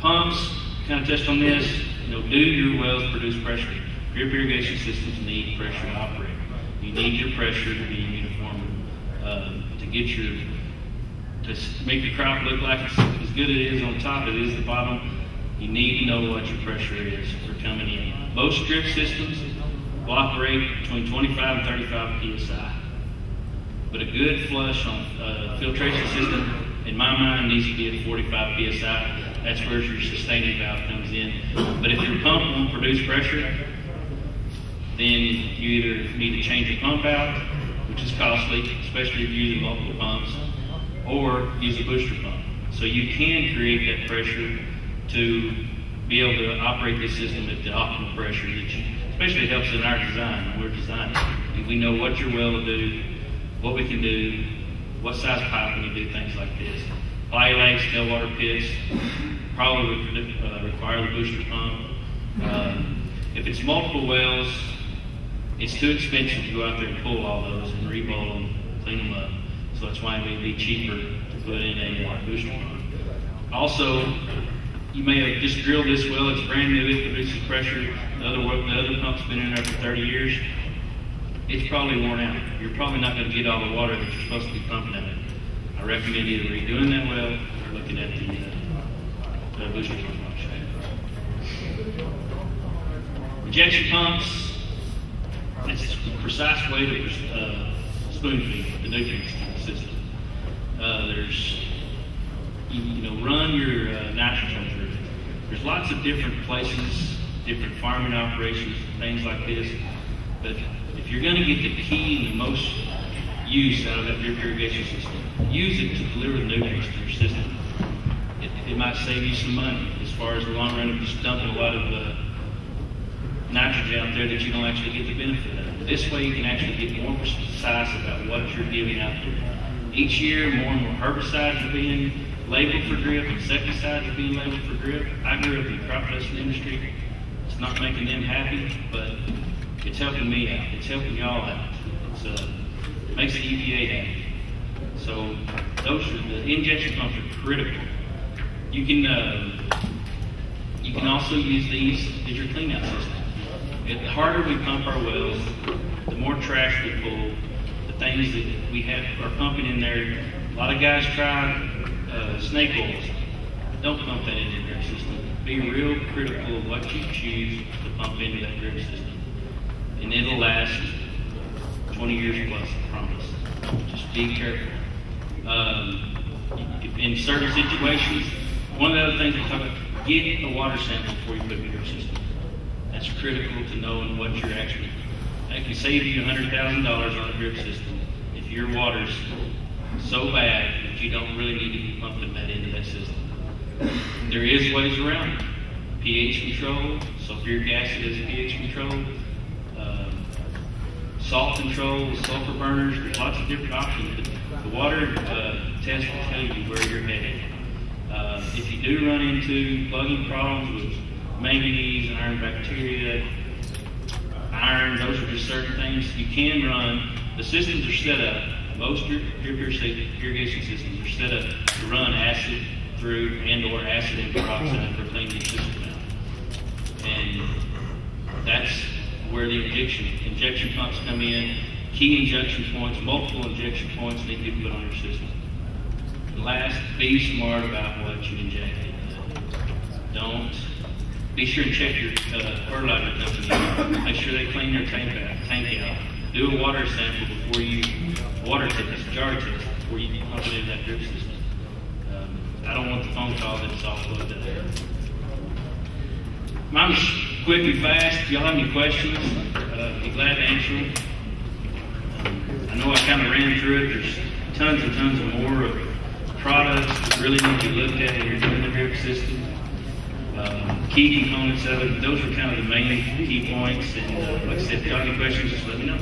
Pumps, kind of touched on this. Do your wells produce pressure? Drip irrigation systems need pressure to operate. You need your pressure to be uniform to make your crop look like it's as good as it is on top as it is the bottom. You need to know what your pressure is for coming in. Most drip systems will operate between 25 and 35 psi. But a good flush on filtration system, in my mind, needs to be at 45 psi. That's where your sustaining valve comes in. But if your pump won't produce pressure, then you either need to change your pump out, which is costly, especially if you're using multiple pumps, or use a booster pump. So you can create that pressure to be able to operate this system at the optimal pressure that you, especially helps in our design. When we're designing, we know what your well will do, what we can do, what size pipe we can do, things like this. Fly lakes, tailwater pits, probably require the booster pump. If it's multiple wells, it's too expensive to go out there and pull all those and re-bowl them, clean them up. So that's why it may be cheaper to put in a booster pump. Also, you may have just drilled this well, it's brand new, it produces pressure. The other pump's been in there for 30 years. It's probably worn out. You're probably not going to get all the water that you're supposed to be pumping out of it. I recommend either redoing that well or looking at the booster pump option. Injection pumps, that's the precise way to spoon feed the nutrients to the system. Run your nitrogen through it. There's lots of different places, different farming operations, things like this. But if you're going to get the key and the most use out of that drip irrigation system, use it to deliver the nutrients to your system. It might save you some money as far as the long run of just dumping a lot of nitrogen out there that you don't actually get the benefit of. This way you can actually get more precise about what you're giving out there. Each year, more and more herbicides are being labeled for drip, insecticides are being labeled for drip. I grew up in the crop dusting industry. It's not making them happy, but it's helping me out. It's helping y'all out. It makes the EPA happy. So the injection pumps are critical. You can also use these as your cleanout system. The harder we pump our wells, the more trash we pull, the things that we are pumping in there. A lot of guys try snake oils. Don't pump that into your system. Be real critical of what you choose to pump into that drip system. And it'll last 20 years plus, I promise. Just be careful. In certain situations, one of the other things we talk about, get a water sample before you put it in your system. That's critical to knowing what you're actually. That can save you $100,000 on a drip system if your water's so bad that you don't really need to be pumping that into that system. There is ways around it. pH control, sulfuric acid is pH control, salt control, sulfur burners. There's lots of different options. The water test will tell you where you're headed. If you do run into plugging problems with manganese, iron bacteria, iron, those are just certain things you can run. The systems are set up, most drip irrigation systems are set up to run acid through and/or acid and peroxide for cleaning the system out. And that's where the injection pumps come in. Key injection points, multiple injection points need to be put on your system. Last, be smart about what you inject. Don't. Be sure to check your fertilizer company. Make sure they clean their tank out. Do a water sample before you jar test before you pump it in that drip system. I don't want the phone call that it's all plugged up. Mine was quick and fast. If y'all have any questions, I'd be glad to answer them. I know I kind of ran through it. There's tons and tons of more of products that really need to be looked at if you're doing the drip system. Key components of it. Those are kind of the main key points. And like I said, if y'all have any questions, just let me know.